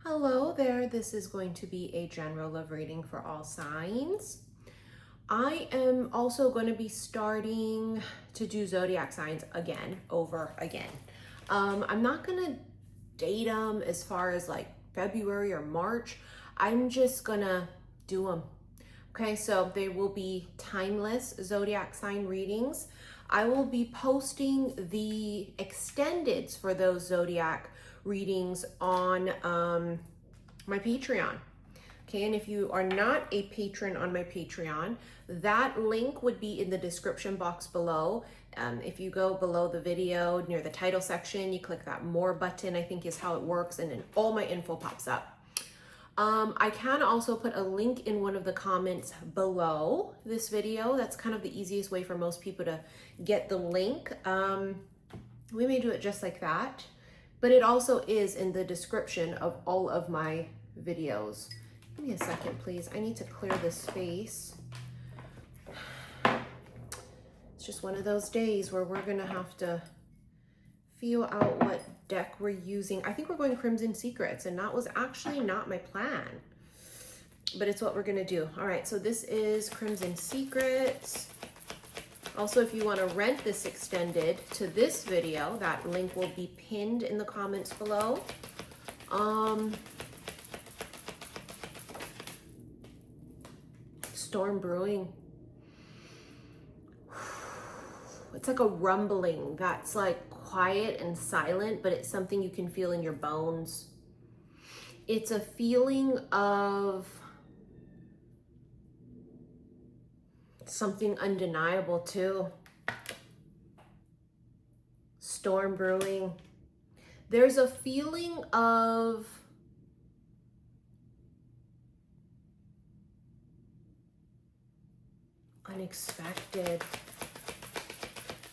Hello there, this is going to be a general love reading for all signs. I am also going to be starting to do zodiac signs again, I'm not going to date them as far as like February or March. I'm just going to do them. Okay, so they will be timeless zodiac sign readings. I will be posting the extendeds for those zodiac readings on my Patreon. Okay, and if you are not a patron on my Patreon, that link would be in the description box below. If you go below the video near the title section, you click that more button, I think is how it works, and then all my info pops up. I can also put a link in one of the comments below this video. That's kind of the easiest way for most people to get the link. We may do it just like that, but it also is in the description of all of my videos. Give me a second, please. I need to clear this space. It's just one of those days where we're gonna have to feel out what deck we're using. I think we're going Crimson Secrets, and that was actually not my plan, but it's what we're gonna do. All right, so this is Crimson Secrets. Also, if you want to rent this extended to this video, that link will be pinned in the comments below. Storm brewing. It's like a rumbling that's like quiet and silent, but it's something you can feel in your bones. It's a feeling of something undeniable too. Storm brewing. There's a feeling of unexpected.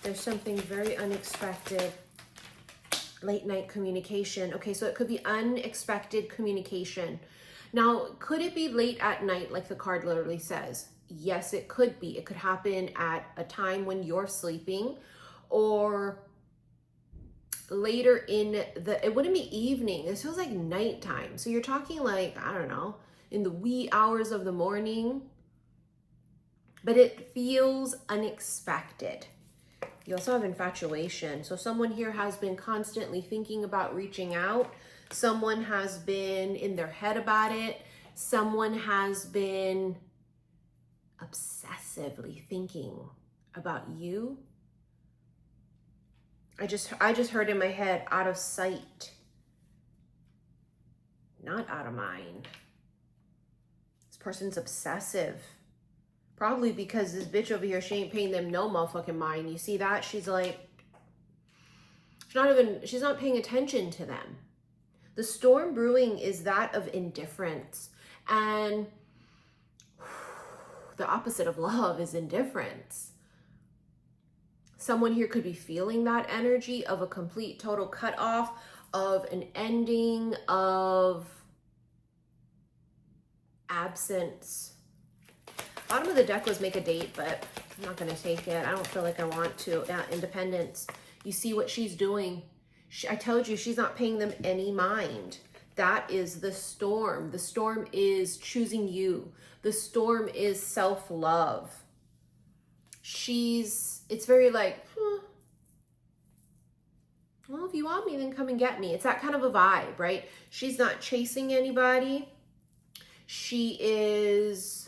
There's something very unexpected. Late night communication. Okay, so it could be unexpected communication. Now, could it be late at night like the card literally says? Yes, it could be. It could happen at a time when you're sleeping, or later in it wouldn't be evening. This feels like nighttime. So you're talking like, I don't know, in the wee hours of the morning, but it feels unexpected. You also have infatuation. So someone here has been constantly thinking about reaching out. Someone has been in their head about it. Someone has been obsessively thinking about you. I just heard in my head, out of sight, not out of mind. This person's obsessive. Probably because this bitch over here, she ain't paying them no motherfucking mind. You see that? She's like, she's not paying attention to them. The storm brewing is that of indifference. And the opposite of love is indifference. Someone here could be feeling that energy of a complete, total cutoff, of an ending, of absence. Bottom of the deck was make a date, but I'm not going to take it. I don't feel like I want to. Yeah, independence. You see what she's doing. I told you she's not paying them any mind. That is the storm. The storm is choosing you. The storm is self-love. It's very like, well, if you want me, then come and get me. It's that kind of a vibe, right? She's not chasing anybody. She is...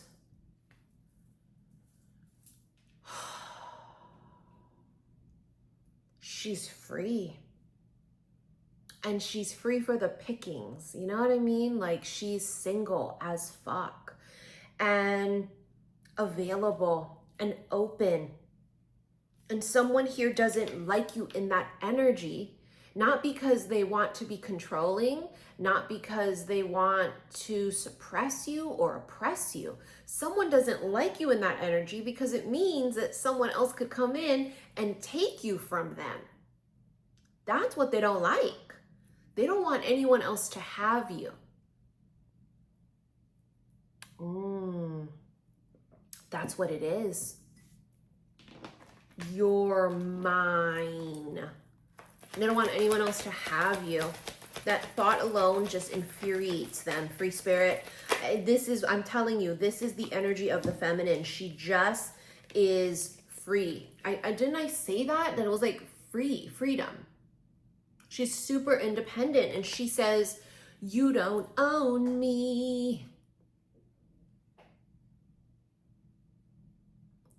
she's free. And she's free for the pickings. You know what I mean? Like, she's single as fuck. And available and open. And someone here doesn't like you in that energy, not because they want to be controlling, not because they want to suppress you or oppress you. Someone doesn't like you in that energy because it means that someone else could come in and take you from them. That's what they don't like. They don't want anyone else to have you. That's what it is. You're mine. They don't want anyone else to have you. That thought alone just infuriates them. Free spirit. This is, I'm telling you, this is the energy of the feminine. She just is free. Didn't I say that? That it was like freedom. She's super independent, and she says, you don't own me.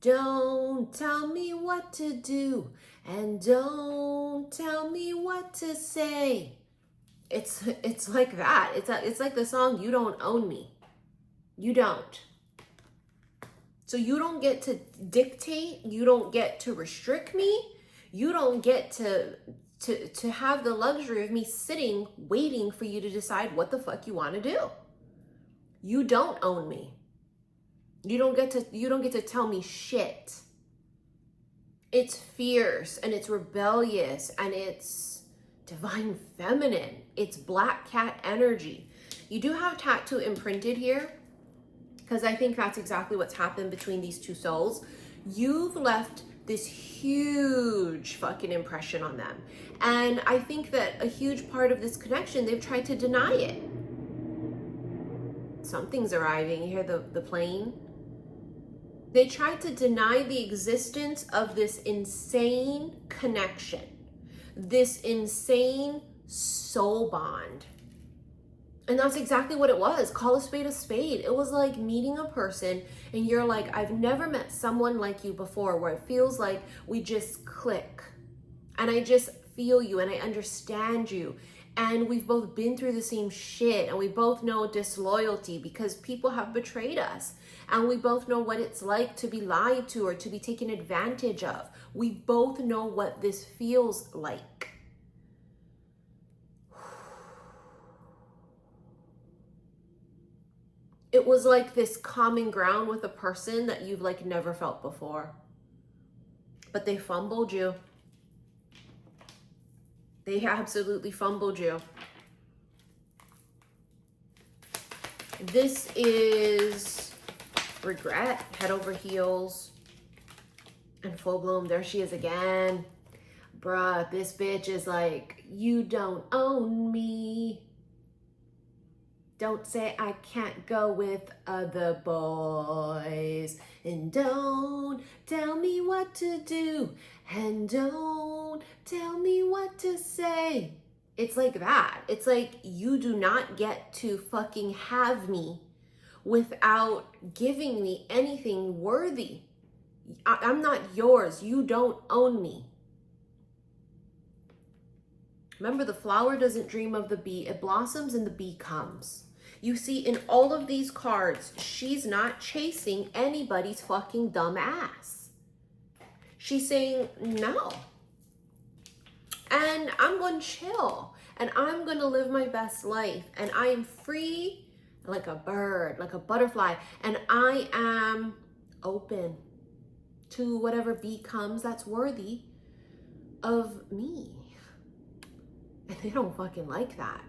Don't tell me what to do, and don't tell me what to say. It's like that. It's like the song, You Don't Own Me. You don't. So you don't get to dictate, you don't get to restrict me, you don't get to have the luxury of me sitting waiting for you to decide what the fuck you want to do. You don't own me. You don't get to tell me shit. It's fierce and it's rebellious and it's divine feminine. It's black cat energy. You do have tattoo imprinted here, because I think that's exactly what's happened between these two souls. You've left this huge fucking impression on them. And I think that a huge part of this connection, they've tried to deny it. Something's arriving. You hear the plane? They tried to deny the existence of this insane connection, this insane soul bond. And that's exactly what it was. Call a spade a spade. It was like meeting a person and you're like, I've never met someone like you before, where it feels like we just click and I just feel you and I understand you. And we've both been through the same shit, and we both know disloyalty because people have betrayed us. And we both know what it's like to be lied to or to be taken advantage of. We both know what this feels like. It was like this common ground with a person that you've like never felt before. But they fumbled you. They absolutely fumbled you. This is regret, head over heels, and full bloom. There she is again. Bruh, this bitch is like, you don't own me. Don't say I can't go with other boys. And don't tell me what to do. And don't tell me what to say. It's like that. It's like you do not get to fucking have me without giving me anything worthy. I'm not yours. You don't own me. Remember, the flower doesn't dream of the bee. It blossoms and the bee comes. You see, in all of these cards, she's not chasing anybody's fucking dumb ass. She's saying no. And I'm going to chill. And I'm going to live my best life. And I am free like a bird, like a butterfly. And I am open to whatever bee comes that's worthy of me. And they don't fucking like that.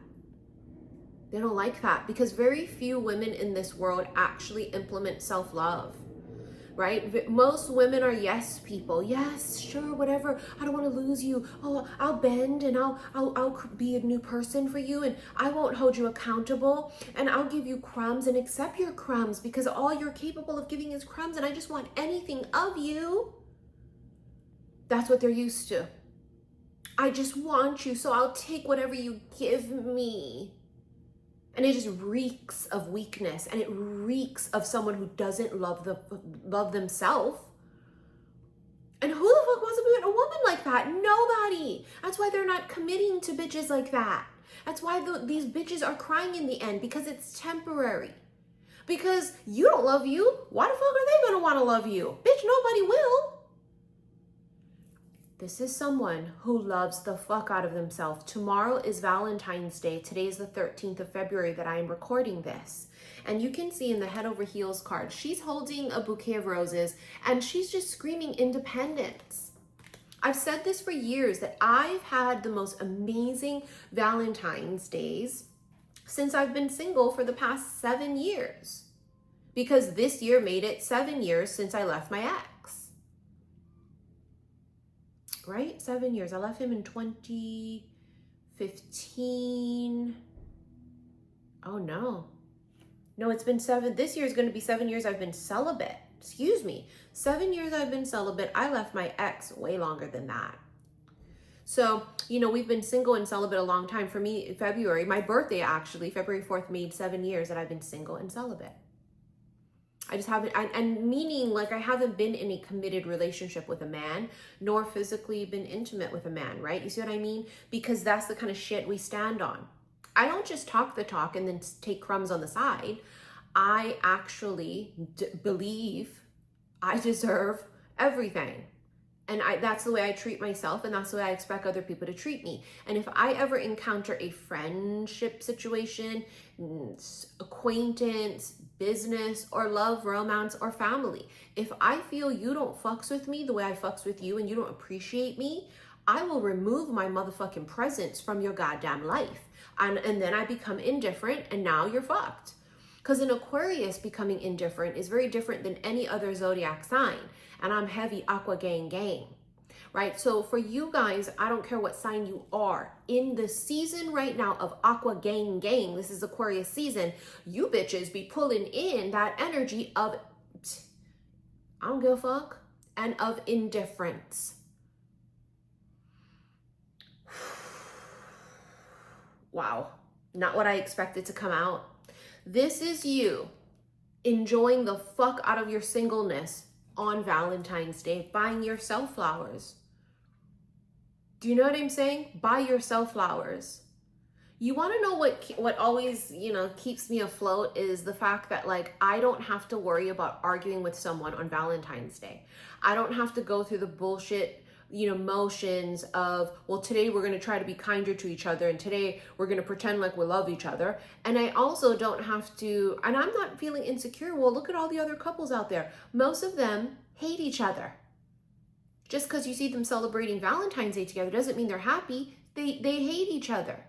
They don't like that because very few women in this world actually implement self-love, right? Most women are yes people. Yes, sure, whatever. I don't want to lose you. Oh, I'll bend and I'll be a new person for you, and I won't hold you accountable, and I'll give you crumbs and accept your crumbs because all you're capable of giving is crumbs, and I just want anything of you. That's what they're used to. I just want you, so I'll take whatever you give me. And it just reeks of weakness, and it reeks of someone who doesn't love themselves. And who the fuck wants to be with a woman like that? Nobody. That's why they're not committing to bitches like that. That's why these bitches are crying in the end, because it's temporary. Because you don't love you. Why the fuck are they gonna want to love you? Bitch, nobody will. This is someone who loves the fuck out of themselves. Tomorrow is Valentine's Day. Today is the 13th of February that I am recording this. And you can see in the head over heels card, she's holding a bouquet of roses and she's just screaming independence. I've said this for years that I've had the most amazing Valentine's days since I've been single for the past 7 years. Because this year made it 7 years since I left my ex. Right? 7 years. I left him in 2015. 15. Oh no. No, it's been 7. This year is going to be 7 years I've been celibate. Excuse me. 7 years I've been celibate. I left my ex way longer than that. So, you know, we've been single and celibate a long time. For me, February, my birthday actually, February 4th, made 7 years that I've been single and celibate. I just haven't, and meaning like I haven't been in a committed relationship with a man, nor physically been intimate with a man, right? You see what I mean? Because that's the kind of shit we stand on. I don't just talk the talk and then take crumbs on the side. I actually believe I deserve everything. And that's the way I treat myself, and that's the way I expect other people to treat me. And if I ever encounter a friendship situation, acquaintance, business, or love, romance, or family, if I feel you don't fucks with me the way I fucks with you and you don't appreciate me, I will remove my motherfucking presence from your goddamn life. And then I become indifferent, and now you're fucked. Because an Aquarius becoming indifferent is very different than any other zodiac sign. And I'm heavy aqua gang, right? So for you guys, I don't care what sign you are, in the season right now of aqua gang, this is Aquarius season, you bitches be pulling in that energy of, I don't give a fuck, and of indifference. Wow, not what I expected to come out. This is you enjoying the fuck out of your singleness on Valentine's Day, buying yourself flowers. Do you know what I'm saying? Buy yourself flowers. You want to know what always, you know, keeps me afloat is the fact that, like, I don't have to worry about arguing with someone on Valentine's Day. I don't have to go through the bullshit, you know, motions of, well, today we're going to try to be kinder to each other, and today we're going to pretend like we love each other. And I also don't have to, and I'm not feeling insecure. Well, look at all the other couples out there. Most of them hate each other. Just because you see them celebrating Valentine's Day together doesn't mean they're happy. They hate each other.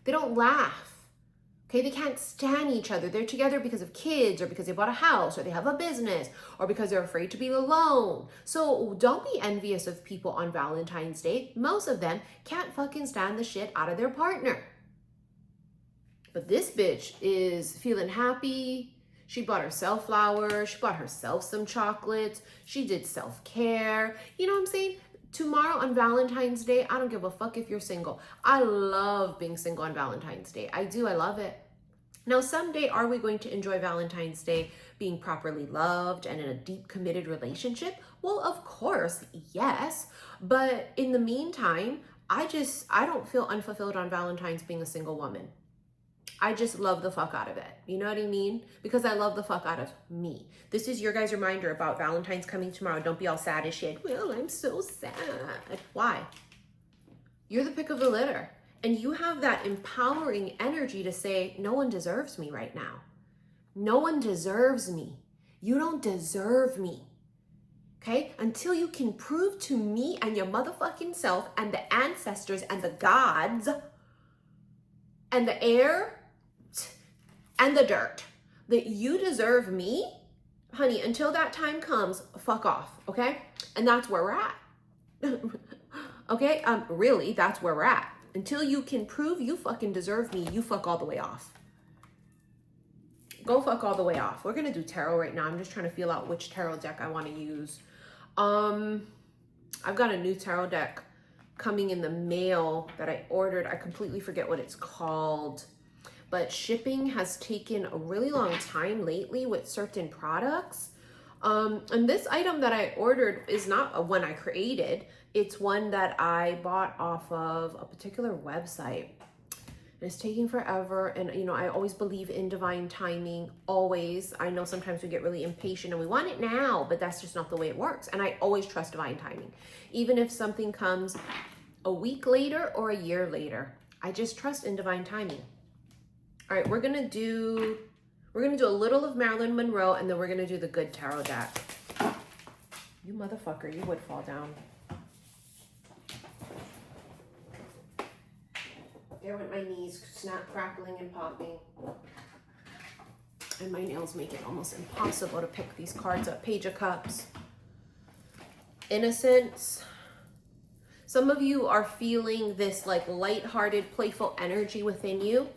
They don't laugh. Okay, they can't stand each other. They're together because of kids, or because they bought a house, or they have a business, or because they're afraid to be alone. So don't be envious of people on Valentine's Day. Most of them can't fucking stand the shit out of their partner. But this bitch is feeling happy. She bought herself flowers. She bought herself some chocolates. She did self-care. You know what I'm saying? Tomorrow on Valentine's Day, I don't give a fuck if you're single. I love being single on Valentine's Day. I do. I love it. Now, someday, are we going to enjoy Valentine's Day being properly loved and in a deep, committed relationship? Well, of course, yes. But in the meantime, I don't feel unfulfilled on Valentine's being a single woman. I just love the fuck out of it. You know what I mean? Because I love the fuck out of me. This is your guys' reminder about Valentine's coming tomorrow. Don't be all sad as shit. Well, I'm so sad. Why? You're the pick of the litter. And you have that empowering energy to say, no one deserves me right now. No one deserves me. You don't deserve me. Okay? Until you can prove to me and your motherfucking self and the ancestors and the gods and the air and the dirt that you deserve me, honey, until that time comes, fuck off, okay? And that's where we're at. Okay? Really, that's where we're at. Until you can prove you fucking deserve me, you fuck all the way off. Go fuck all the way off. We're gonna do tarot right now. I'm just trying to feel out which tarot deck I want to use. I've got a new tarot deck coming in the mail that I ordered. I completely forget what it's called. But shipping has taken a really long time lately with certain products. And this item that I ordered is not one I created. It's one that I bought off of a particular website. And it's taking forever. And, you know, I always believe in divine timing, always. I know sometimes we get really impatient and we want it now, but that's just not the way it works. And I always trust divine timing. Even if something comes a week later or a year later, I just trust in divine timing. All right, we're gonna do a little of Marilyn Monroe, and then we're gonna do the good tarot deck. You motherfucker, you would fall down. There went my knees, snap, crackling, and popping. And my nails make it almost impossible to pick these cards up. Page of Cups. Innocence. Some of you are feeling this like lighthearted, playful energy within you.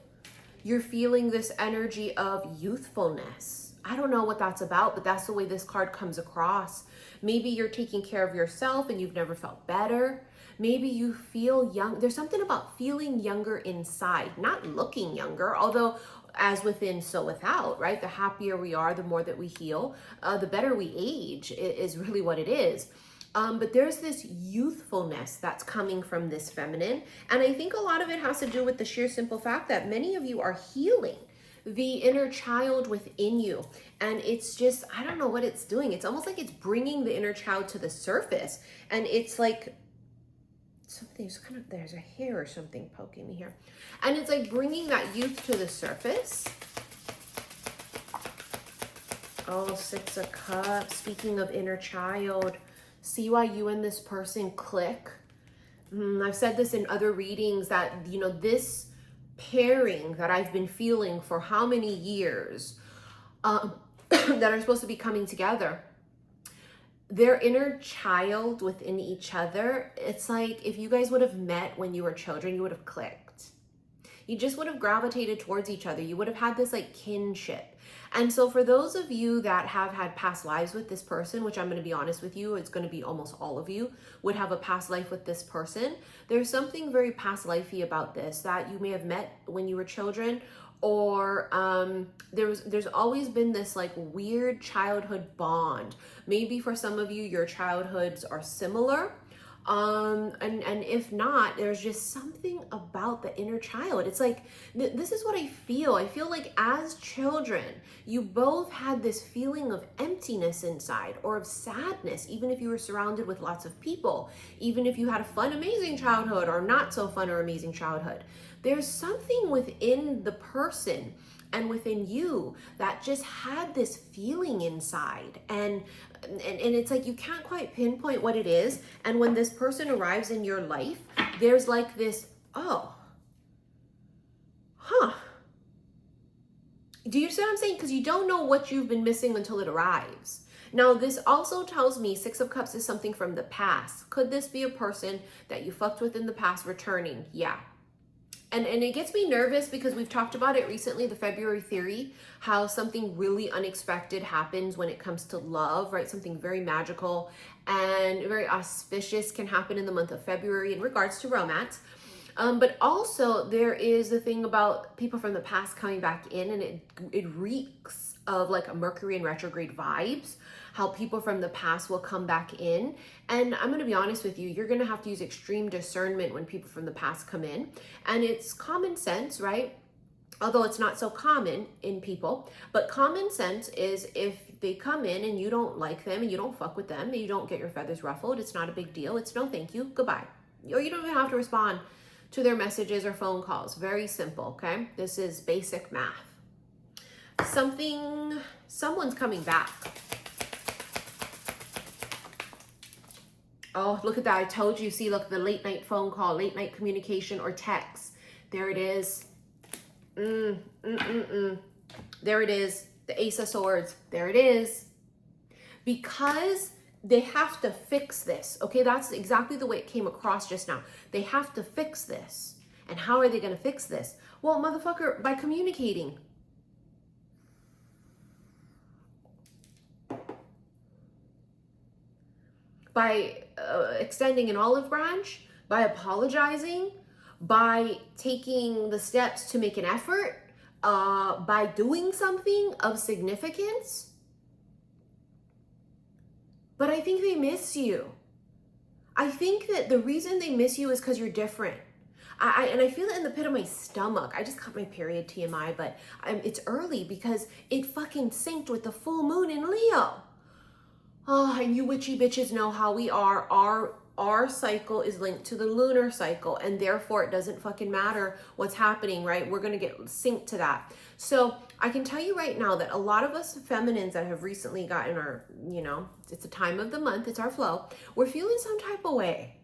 You're feeling this energy of youthfulness. I don't know what that's about, but that's the way this card comes across. Maybe you're taking care of yourself and you've never felt better. Maybe you feel young. There's something about feeling younger inside, not looking younger, although as within, so without, right? The happier we are, the more that we heal, the better we age is really what it is. But there's this youthfulness that's coming from this feminine. And I think a lot of it has to do with the sheer simple fact that many of you are healing the inner child within you. And it's just, I don't know what it's doing. It's almost like it's bringing the inner child to the surface. And it's like, something's kind of, there's a hair or something poking me here. And it's like bringing that youth to the surface. Oh, 6 of Cups. Speaking of inner child, see why you and this person click. I've said this in other readings that, you know, this pairing that I've been feeling for how many years that are supposed to be coming together, their inner child within each other, it's like if you guys would have met when you were children, you would have clicked. You just would have gravitated towards each other. You would have had this like kinship. And so for those of you that have had past lives with this person, which I'm going to be honest with you, it's going to be almost all of you would have a past life with this person. There's something very past lifey about this that you may have met when you were children, or there's always been this like weird childhood bond. Maybe for some of you, your childhoods are similar. And if not, there's just something about the inner child. It's like, this is what I feel. I feel like as children, you both had this feeling of emptiness inside or of sadness, even if you were surrounded with lots of people, even if you had a fun, amazing childhood or not so fun or amazing childhood. There's something within the person and within you that just had this feeling inside, and it's like you can't quite pinpoint what it is. And when this person arrives in your life, there's like this, oh, huh. Do you see what I'm saying? Because you don't know what you've been missing until it arrives. Now, this also tells me 6 of Cups is something from the past. Could this be a person that you fucked with in the past returning? Yeah. And it gets me nervous because we've talked about it recently, the February theory, how something really unexpected happens when it comes to love, right? Something very magical and very auspicious can happen in the month of February in regards to romance. But also there is the thing about people from the past coming back in, and it reeks of like a Mercury in retrograde vibes, how people from the past will come back in. And I'm going to be honest with you, you're going to have to use extreme discernment when people from the past come in. And it's common sense, right? Although it's not so common in people, but common sense is if they come in and you don't like them and you don't fuck with them and you don't get your feathers ruffled, it's not a big deal. It's no thank you, goodbye. Or you don't even have to respond to their messages or phone calls. Very simple, okay? This is basic math. Someone's coming back. Oh, look at that. I told you. See, look, the late night phone call, late night communication or text. There it is. There it is. The Ace of Swords. There it is. Because they have to fix this. Okay, that's exactly the way it came across just now. They have to fix this. And how are they going to fix this? Well, motherfucker, by communicating. By extending an olive branch, by apologizing, by taking the steps to make an effort, by doing something of significance. But I think they miss you. I think that the reason they miss you is because you're different. And I feel it in the pit of my stomach. I just got my period, TMI, but it's early because it fucking synced with the full moon in Leo. Oh, and you witchy bitches know how we are. Our cycle is linked to the lunar cycle, and therefore it doesn't fucking matter what's happening, right? We're gonna get synced to that. So I can tell you right now that a lot of us feminines that have recently gotten our, you know, it's a time of the month, it's our flow, we're feeling some type of way.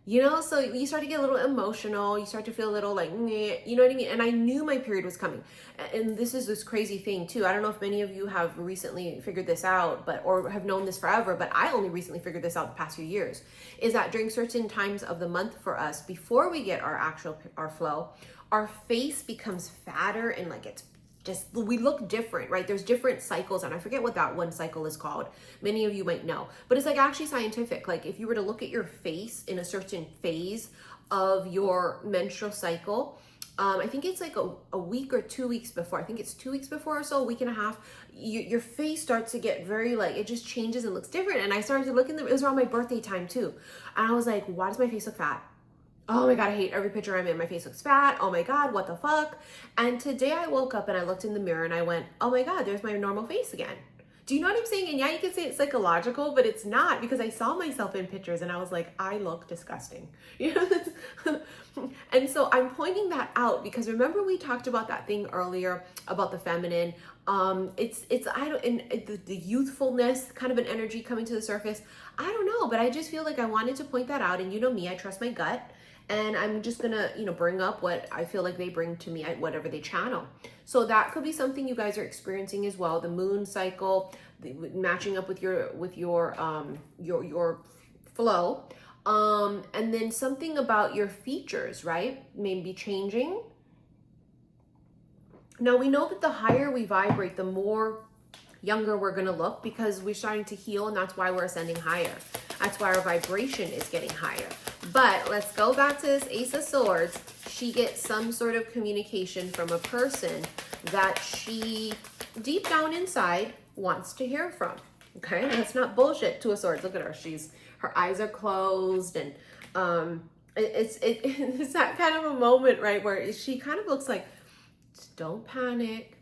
You know, so you start to get a little emotional. You start to feel a little like, meh, you know what I mean? And I knew my period was coming. And this is this crazy thing too. I don't know if many of you have recently figured this out, or have known this forever, but I only recently figured this out the past few years, is that during certain times of the month for us, before we get our flow, our face becomes fatter and like it's just, we look different, right? There's different cycles, and I forget what that one cycle is called. Many of you might know, but it's like actually scientific. Like if you were to look at your face in a certain phase of your menstrual cycle, I think it's like a week or 2 weeks before. I think it's 2 weeks before or so, a week and a half. Your face starts to get very like, it just changes and looks different. And I started to look in it was around my birthday time too. And I was like, why does my face look fat? Oh my God, I hate every picture I'm in. My face looks fat. Oh my God, what the fuck? And today I woke up and I looked in the mirror and I went, oh my God, there's my normal face again. Do you know what I'm saying? And yeah, you could say it's psychological, but it's not, because I saw myself in pictures and I was like, I look disgusting. You know? And so I'm pointing that out because remember we talked about that thing earlier about the feminine. The youthfulness, kind of an energy coming to the surface. I don't know, but I just feel like I wanted to point that out. And you know me, I trust my gut. And I'm just gonna, bring up what I feel like they bring to me at whatever they channel. So that could be something you guys are experiencing as well. The moon cycle, matching up with your flow, and then something about your features, right? Maybe changing. Now we know that the higher we vibrate, the more younger we're gonna look, because we're starting to heal, and that's why we're ascending higher. That's why our vibration is getting higher. But let's go back to this Ace of Swords. She gets some sort of communication from a person that she deep down inside wants to hear from. Okay, that's not bullshit. Two of Swords. Look at her. Her eyes are closed, and it's that kind of a moment, right, where she kind of looks like, don't panic,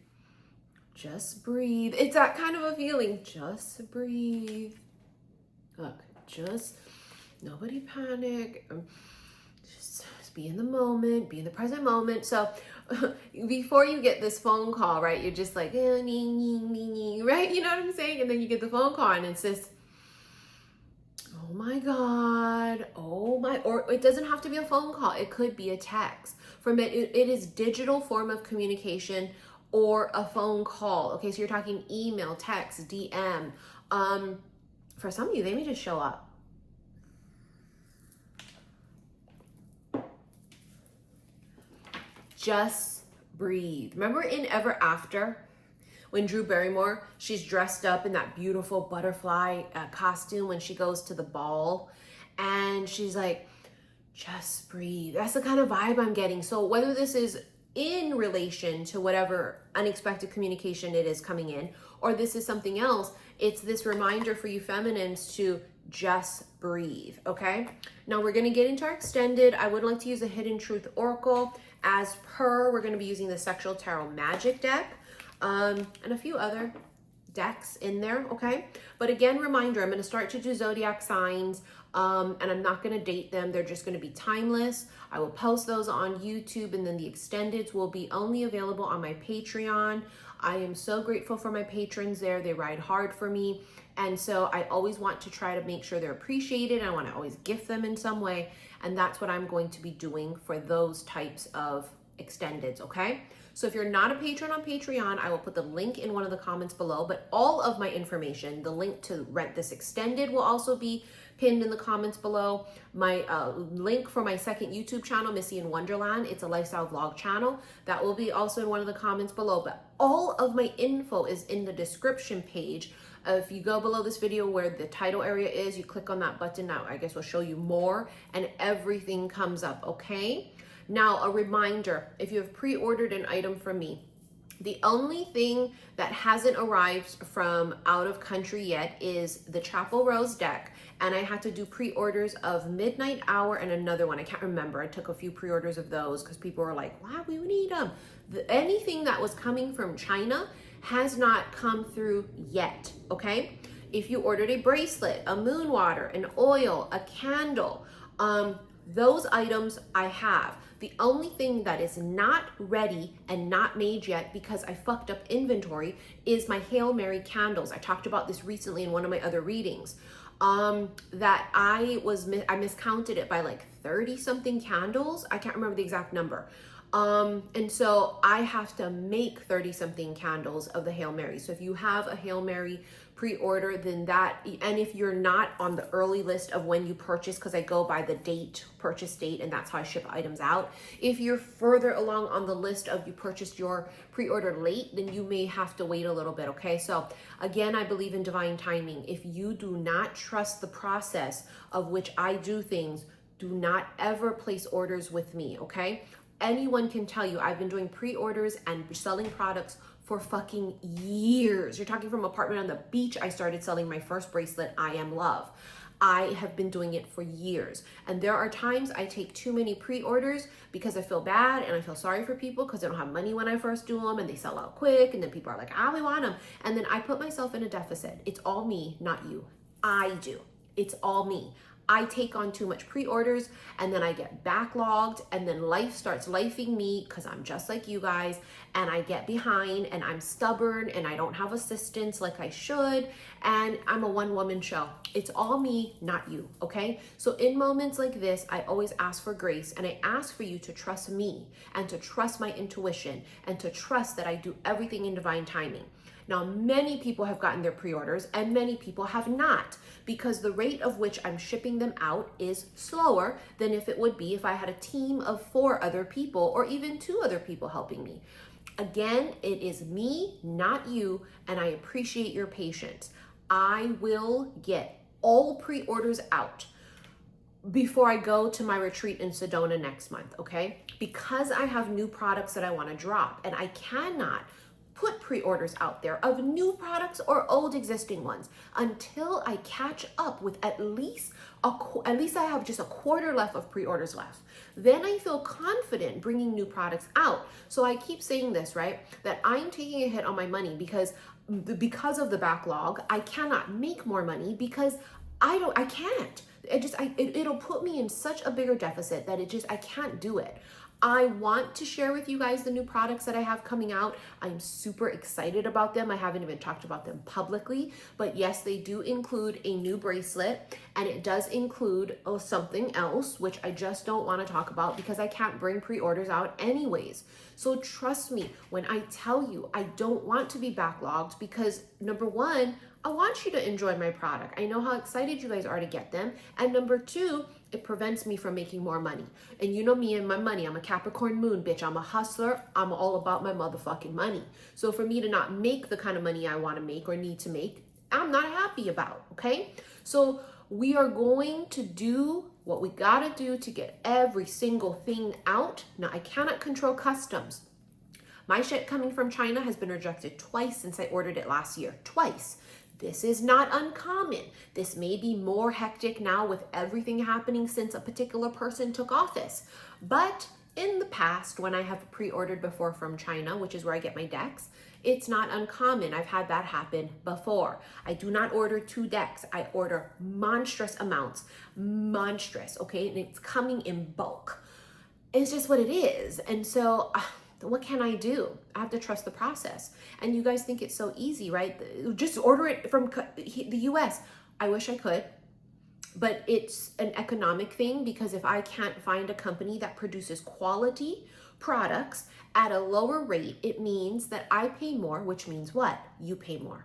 just breathe. It's that kind of a feeling. Just breathe. Look, nobody panic. Just be in the moment, be in the present moment. So before you get this phone call, right, you're just like, right? You know what I'm saying? And then you get the phone call and it's this, oh my God, or it doesn't have to be a phone call. It could be a text. It is digital form of communication or a phone call. Okay, so you're talking email, text, DM. For some of you, they may just show up. Just breathe. Remember in Ever After, when Drew Barrymore, she's dressed up in that beautiful butterfly costume when she goes to the ball, and she's like, just breathe. That's the kind of vibe I'm getting. So whether this is in relation to whatever unexpected communication it is coming in, or this is something else, it's this reminder for you feminines to just breathe, okay? Now we're gonna get into our extended. I would like to use a Hidden Truth Oracle. As per, we're gonna be using the Sexual Tarot Magic deck, and a few other decks in there, okay? But again, reminder, I'm gonna start to do zodiac signs, and I'm not gonna date them. They're just gonna be timeless. I will post those on YouTube, and then the extendeds will be only available on my Patreon. I am so grateful for my patrons there. They ride hard for me. And so I always want to try to make sure they're appreciated. I want to always gift them in some way. And that's what I'm going to be doing for those types of extendeds, okay? So if you're not a patron on Patreon, I will put the link in one of the comments below, but all of my information, the link to rent this extended will also be pinned in the comments below. My link for my second YouTube channel, Missy in Wonderland, it's a lifestyle vlog channel. That will be also in one of the comments below, but all of my info is in the description page. If you go below this video where the title area is, you click on that button. Now I guess we'll show you more and everything comes up, okay? Now a reminder, if you have pre-ordered an item from me, the only thing that hasn't arrived from out of country yet is the Chapel Rose deck. And I had to do pre-orders of Midnight Hour and another one. I can't remember. I took a few pre-orders of those because people were like, wow, we need them. Anything that was coming from China has not come through yet, okay? If you ordered a bracelet, a moon water, an oil, a candle, those items I have. The only thing that is not ready and not made yet because I fucked up inventory is my Hail Mary candles. I talked about this recently in one of my other readings. that I miscounted it by like 30 something candles. I can't remember the exact number. And so I have to make 30 something candles of the Hail Mary. So if you have a Hail Mary pre-order, then that, and if you're not on the early list of when you purchase, because I go by the purchase date, and that's how I ship items out. If you're further along on the list of you purchased your pre-order late, then you may have to wait a little bit, okay? So again, I believe in divine timing. If you do not trust the process of which I do things, do not ever place orders with me, okay? Anyone can tell you I've been doing pre-orders and selling products for fucking years. You're talking from apartment on the beach. I started selling my first bracelet, I Am Love. I have been doing it for years. And there are times I take too many pre-orders because I feel bad and I feel sorry for people because they don't have money when I first do them and they sell out quick. And then people are like, we want them. And then I put myself in a deficit. It's all me, not you. I do. It's all me. I take on too much pre-orders and then I get backlogged and then life starts lifing me because I'm just like you guys and I get behind and I'm stubborn and I don't have assistance like I should and I'm a one-woman show. It's all me, not you, okay? So in moments like this, I always ask for grace and I ask for you to trust me and to trust my intuition and to trust that I do everything in divine timing. Now, many people have gotten their pre-orders and many people have not because the rate of which I'm shipping them out is slower than if it would be if I had a team of 4 other people or even 2 other people helping me. Again, it is me, not you, and I appreciate your patience. I will get all pre-orders out before I go to my retreat in Sedona next month, okay? Because I have new products that I want to drop and I cannot put pre-orders out there of new products or old existing ones until I catch up with at least I have just a quarter left of pre-orders left. Then I feel confident bringing new products out. So I keep saying this, right? That I'm taking a hit on my money because of the backlog. I cannot make more money because I can't. It'll put me in such a bigger deficit that I can't do it. I want to share with you guys the new products that I have coming out. I'm super excited about them. I haven't even talked about them publicly, but yes, they do include a new bracelet and it does include something else, which I just don't want to talk about because I can't bring pre-orders out anyways. So trust me when I tell you I don't want to be backlogged because number 1, I want you to enjoy my product. I know how excited you guys are to get them. And number 2, it prevents me from making more money. And you know me and my money. I'm a Capricorn moon, bitch. I'm a hustler. I'm all about my motherfucking money. So for me to not make the kind of money I want to make or need to make, I'm not happy about, okay? So we are going to do what we got to do to get every single thing out. Now, I cannot control customs. My shit coming from China has been rejected twice since I ordered it last year. Twice. This is not uncommon. This may be more hectic now with everything happening since a particular person took office. But in the past, when I have pre-ordered before from China, which is where I get my decks, it's not uncommon. I've had that happen before. I do not order 2 decks. I order monstrous amounts. Monstrous, okay? And it's coming in bulk. It's just what it is. And so what can I do? I have to trust the process. And you guys think it's so easy, right? Just order it from the US. I wish I could, but it's an economic thing because if I can't find a company that produces quality products at a lower rate, it means that I pay more, which means what? You pay more.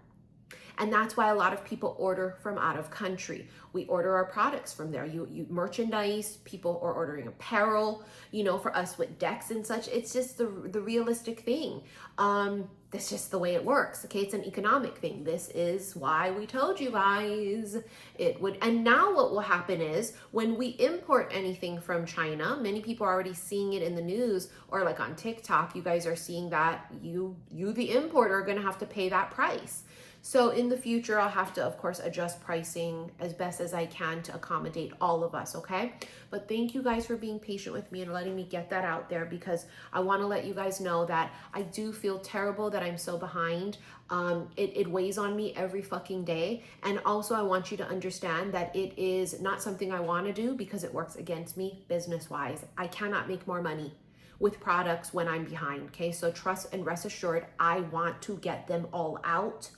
And that's why a lot of people order from out of country. We order our products from there. You merchandise, people are ordering apparel, for us with decks and such. It's just the realistic thing. That's just the way it works. Okay, it's an economic thing. This is why we told you guys it would. And now what will happen is when we import anything from China, many people are already seeing it in the news or like on TikTok, you guys are seeing that you the importer are gonna have to pay that price. So in the future, I'll have to, of course, adjust pricing as best as I can to accommodate all of us, okay? But thank you guys for being patient with me and letting me get that out there because I want to let you guys know that I do feel terrible that I'm so behind. It weighs on me every fucking day. And also I want you to understand that it is not something I want to do because it works against me business-wise. I cannot make more money with products when I'm behind, okay? So trust and rest assured, I want to get them all out.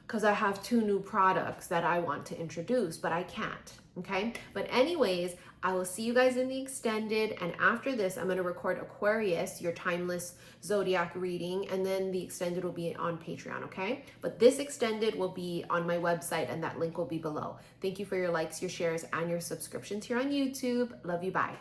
because I have 2 new products that I want to introduce, but I can't, okay? But anyways, I will see you guys in the extended, and after this, I'm gonna record Aquarius, your timeless zodiac reading, and then the extended will be on Patreon, okay? But this extended will be on my website, and that link will be below. Thank you for your likes, your shares, and your subscriptions here on YouTube. Love you, bye.